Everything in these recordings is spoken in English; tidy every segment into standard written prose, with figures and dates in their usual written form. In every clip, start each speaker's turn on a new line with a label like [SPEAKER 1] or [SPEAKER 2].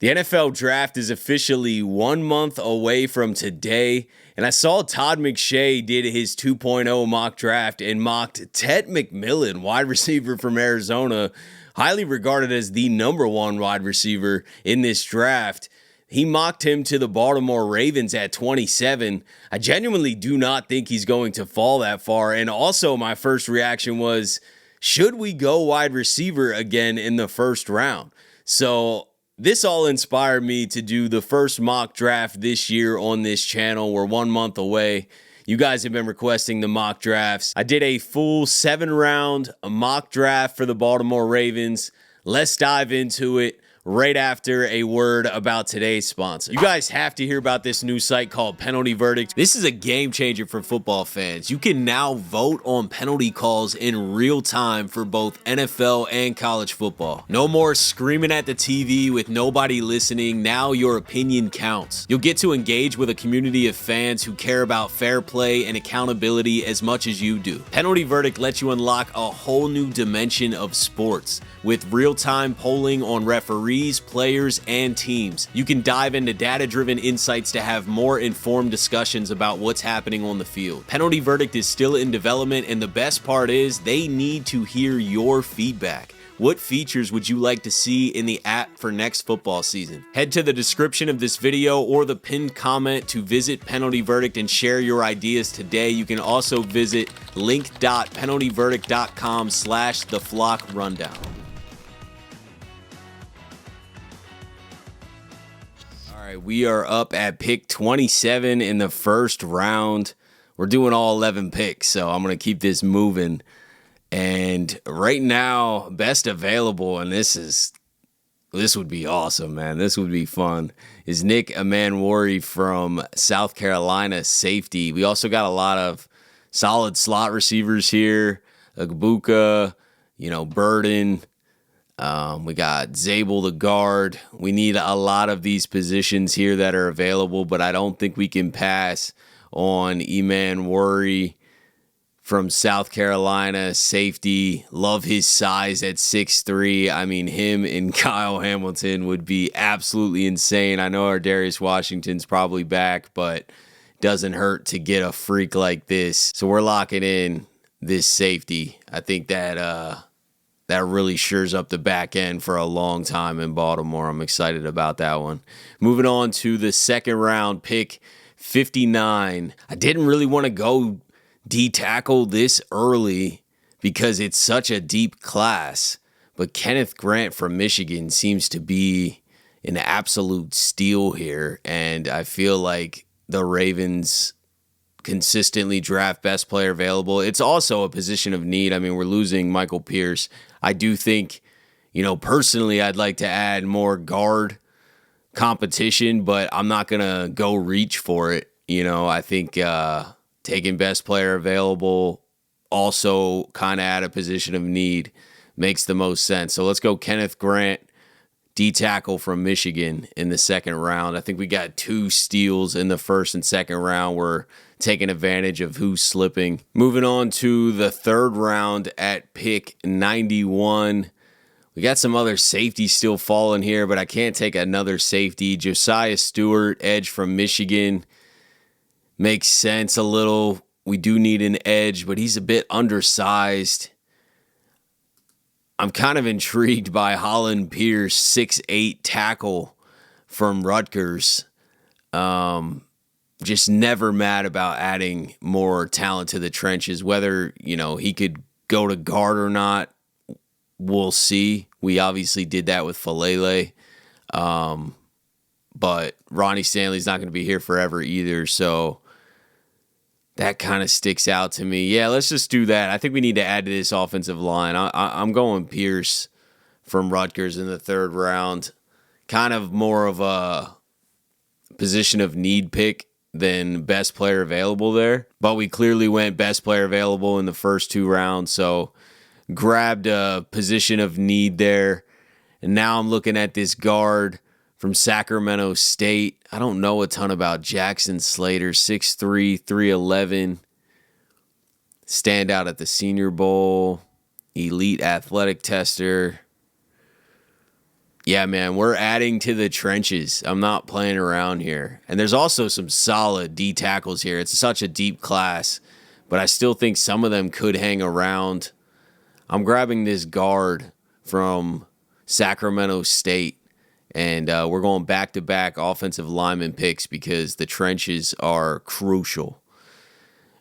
[SPEAKER 1] The NFL draft is officially 1 month away from today, and I saw Todd McShay did his 2.0 mock draft and mocked Ted McMillan, wide receiver from Arizona, highly regarded as the number one wide receiver in this draft. He mocked him to the Baltimore Ravens at 27. I genuinely do not think he's going to fall that far, and also my first reaction was, should we go wide receiver again in the first round? So this all inspired me to do the first mock draft this year on this channel. We're 1 month away. You guys have been requesting the mock drafts. I did a full 7-round mock draft for the Baltimore Ravens. Let's dive into it right after a word about today's sponsor. You guys have to hear about this new site called Penalty Verdict. This is a game changer for football fans. You can now vote on penalty calls in real time for both NFL and college football. No more screaming at the TV with nobody listening. Now your opinion counts. You'll get to engage with a community of fans who care about fair play and accountability as much as you do. Penalty Verdict lets you unlock a whole new dimension of sports with real-time polling on referees, players, and teams. You can dive into data-driven insights to have more informed discussions about what's happening on the field. Penalty Verdict is still in development, and the best part is they need to hear your feedback. What features would you like to see in the app for next football season? Head to the description of this video or the pinned comment to visit Penalty Verdict and share your ideas today. You can also visit link.penaltyverdict.com/theflockrundown. All right, we are up at pick 27 in the first round. We're doing all 11 picks, so I'm going to keep this moving. And right now, best available, and this would be awesome, man. This would be fun, is Nick Amanwari from South Carolina, safety. We also got a lot of solid slot receivers here. Agbuka, Burden. We got Zabel, the guard. We need a lot of these positions here that are available, but I don't think we can pass on Amanwari from South Carolina, safety. Love his size at 6'3". I mean, him and Kyle Hamilton would be absolutely insane. I know our Darius Washington's probably back, but doesn't hurt to get a freak like this. So we're locking in this safety. I think that really shores up the back end for a long time in Baltimore. I'm excited about that one. Moving on to the second round, pick 59. I didn't really want to go D-tackle this early because it's such a deep class, but Kenneth Grant from Michigan seems to be an absolute steal here, and I feel like the Ravens consistently draft best player available. It's also a position of need. I mean, we're losing Michael Pierce. I do think, personally, I'd like to add more guard competition, but I'm not going to go reach for it. I think taking best player available, also kind of at a position of need, makes the most sense. So let's go Kenneth Grant, D-tackle from Michigan in the second round. I think we got 2 steals in the first and second round. We're taking advantage of who's slipping. Moving on to the third round at pick 91. We got some other safeties still falling here, but I can't take another safety. Josiah Stewart, edge from Michigan. Makes sense a little. We do need an edge, but he's a bit undersized. I'm kind of intrigued by Holland Pierce, 6'8" tackle from Rutgers. Just never mad about adding more talent to the trenches. Whether, he could go to guard or not, we'll see. We obviously did that with Falele. But Ronnie Stanley's not going to be here forever either, so that kind of sticks out to me. Yeah, let's just do that. I think we need to add to this offensive line. I'm going Pierce from Rutgers in the third round. Kind of more of a position of need pick than best player available there. But we clearly went best player available in the first 2 rounds, so grabbed a position of need there. And now I'm looking at this guard from Sacramento State. I don't know a ton about Jackson Slater, 6'3", 311. Standout at the Senior Bowl. Elite athletic tester. Yeah, man, we're adding to the trenches. I'm not playing around here. And there's also some solid D tackles here. It's such a deep class, but I still think some of them could hang around. I'm grabbing this guard from Sacramento State, and we're going back-to-back offensive lineman picks because the trenches are crucial.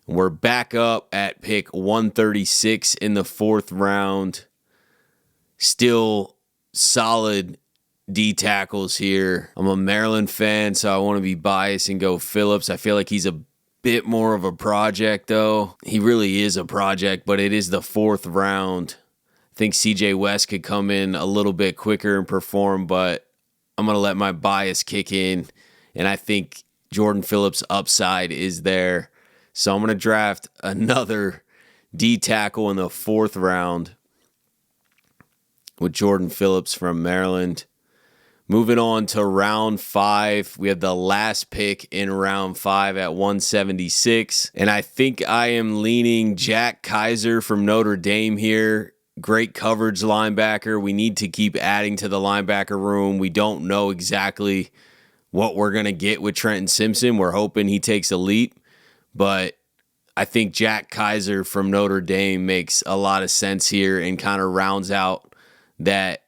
[SPEAKER 1] We're back up at pick 136 in the fourth round. Still solid D tackles here. I'm a Maryland fan, so I want to be biased and go Phillips. I feel like he's a bit more of a project, though. He really is a project, but it is the fourth round. I think CJ West could come in a little bit quicker and perform, but I'm going to let my bias kick in, and I think Jordan Phillips' upside is there. So I'm going to draft another D tackle in the fourth round with Jordan Phillips from Maryland. Moving on to round 5, we have the last pick in round 5 at 176. And I think I am leaning Jack Kaiser from Notre Dame here. Great coverage linebacker. We need to keep adding to the linebacker room. We don't know exactly what we're going to get with Trenton Simpson. We're hoping he takes a leap. But I think Jack Kaiser from Notre Dame makes a lot of sense here and kind of rounds out that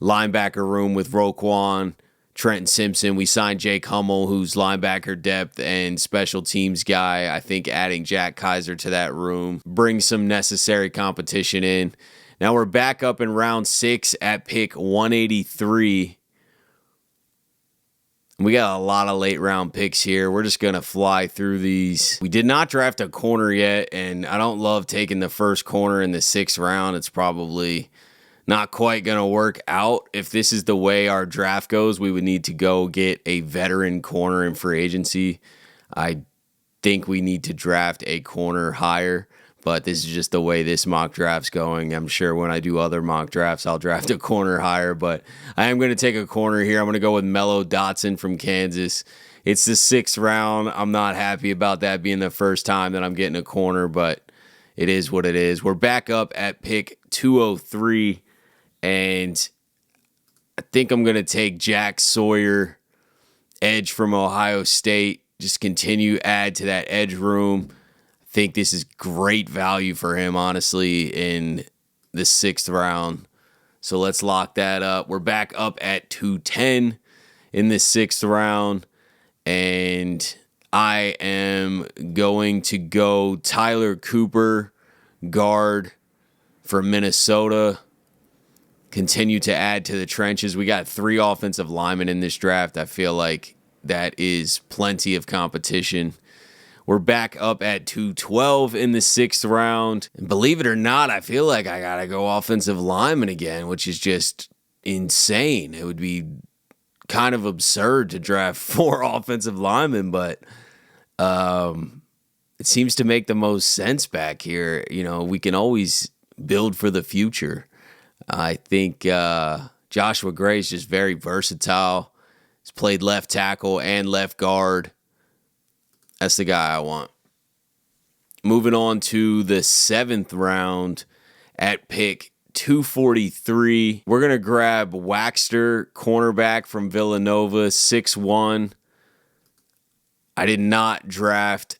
[SPEAKER 1] linebacker room with Roquan, Trenton Simpson. We signed Jake Hummel, who's linebacker depth and special teams guy. I think adding Jack Kaiser to that room brings some necessary competition in. Now we're back up in round 6 at pick 183. We got a lot of late round picks here. We're just going to fly through these. We did not draft a corner yet, and I don't love taking the first corner in the 6th round. It's probably not quite going to work out. If this is the way our draft goes, we would need to go get a veteran corner in free agency. I think we need to draft a corner higher, but this is just the way this mock draft's going. I'm sure when I do other mock drafts, I'll draft a corner higher, but I am going to take a corner here. I'm going to go with Mello Dotson from Kansas. It's the 6th round. I'm not happy about that being the first time that I'm getting a corner, but it is what it is. We're back up at pick 203. And I think I'm going to take Jack Sawyer, edge from Ohio State. Just continue add to that edge room. I think this is great value for him, honestly, in the 6th round. So let's lock that up. We're back up at 210 in the 6th round. And I am going to go Tyler Cooper, guard from Minnesota. Continue to add to the trenches. We got 3 offensive linemen in this draft. I feel like that is plenty of competition. We're back up at 212 in the 6th round. And believe it or not, I feel like I got to go offensive lineman again, which is just insane. It would be kind of absurd to draft 4 offensive linemen, but it seems to make the most sense back here. You know, we can always build for the future. I think Joshua Gray is just very versatile. He's played left tackle and left guard. That's the guy I want. Moving on to the 7th round at pick 243. We're going to grab Waxter, cornerback from Villanova, 6'1". I did not draft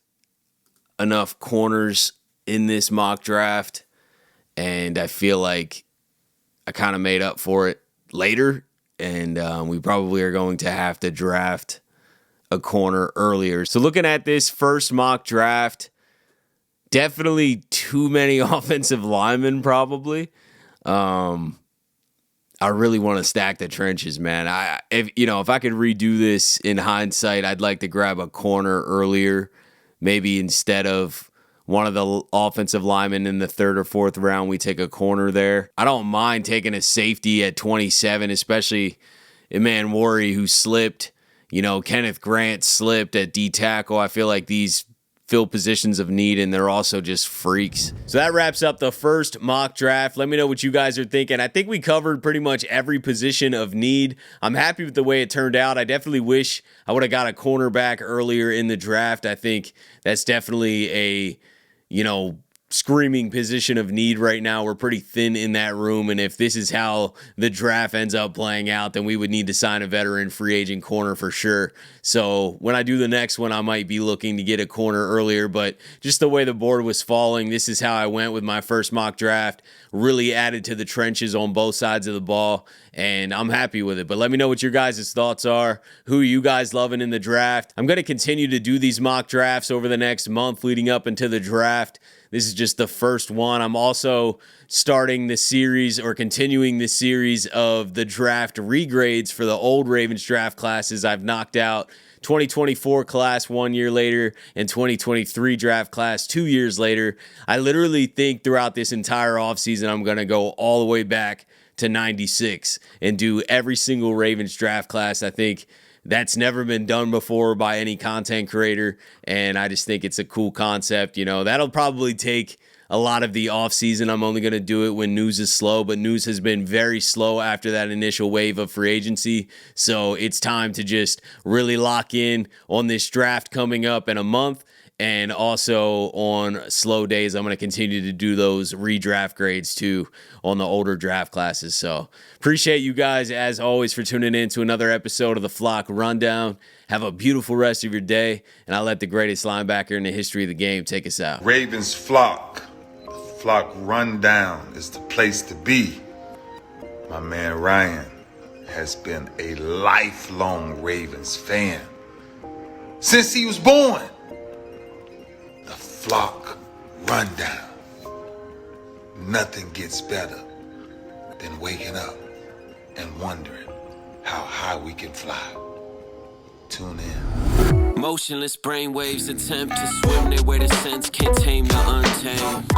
[SPEAKER 1] enough corners in this mock draft, and I feel like I kind of made up for it later, and we probably are going to have to draft a corner earlier. So looking at this first mock draft, definitely too many offensive linemen probably. I really want to stack the trenches, man. If I could redo this in hindsight, I'd like to grab a corner earlier, maybe instead of one of the offensive linemen in the 3rd or 4th round, we take a corner there. I don't mind taking a safety at 27, especially Iman Wari, who slipped. You know, Kenneth Grant slipped at D tackle. I feel like these fill positions of need, and they're also just freaks. So that wraps up the first mock draft. Let me know what you guys are thinking. I think we covered pretty much every position of need. I'm happy with the way it turned out. I definitely wish I would have got a cornerback earlier in the draft. I think that's definitely a screaming position of need right now. We're pretty thin in that room, and if this is how the draft ends up playing out, then we would need to sign a veteran free agent corner for sure. So when I do the next one, I might be looking to get a corner earlier, but just the way the board was falling, this is how I went with my first mock draft. Really added to the trenches on both sides of the ball, and I'm happy with it. But let me know what your guys' thoughts are. Who are you guys loving in the draft? I'm going to continue to do these mock drafts over the next month leading up into the draft. This is just the first one. I'm also starting the series or continuing the series of the draft regrades for the old Ravens draft classes. I've knocked out 2024 class 1 year later and 2023 draft class 2 years later. I literally think throughout this entire offseason, I'm going to go all the way back to 96 and do every single Ravens draft class. I think that's never been done before by any content creator, and I just think it's a cool concept. You know, that'll probably take a lot of the offseason. I'm only going to do it when news is slow, but news has been very slow after that initial wave of free agency. So it's time to just really lock in on this draft coming up in a month. And also on slow days, I'm going to continue to do those redraft grades too on the older draft classes. So appreciate you guys, as always, for tuning in to another episode of the Flock Rundown. Have a beautiful rest of your day, and I'll let the greatest linebacker in the history of the game take us out.
[SPEAKER 2] Ravens Flock. The Flock Rundown is the place to be. My man Ryan has been a lifelong Ravens fan since he was born. The Flock Rundown. Nothing gets better than waking up and wondering how high we can fly. Tune in.
[SPEAKER 3] Motionless brainwaves attempt to swim their way to sense, can't tame the untamed.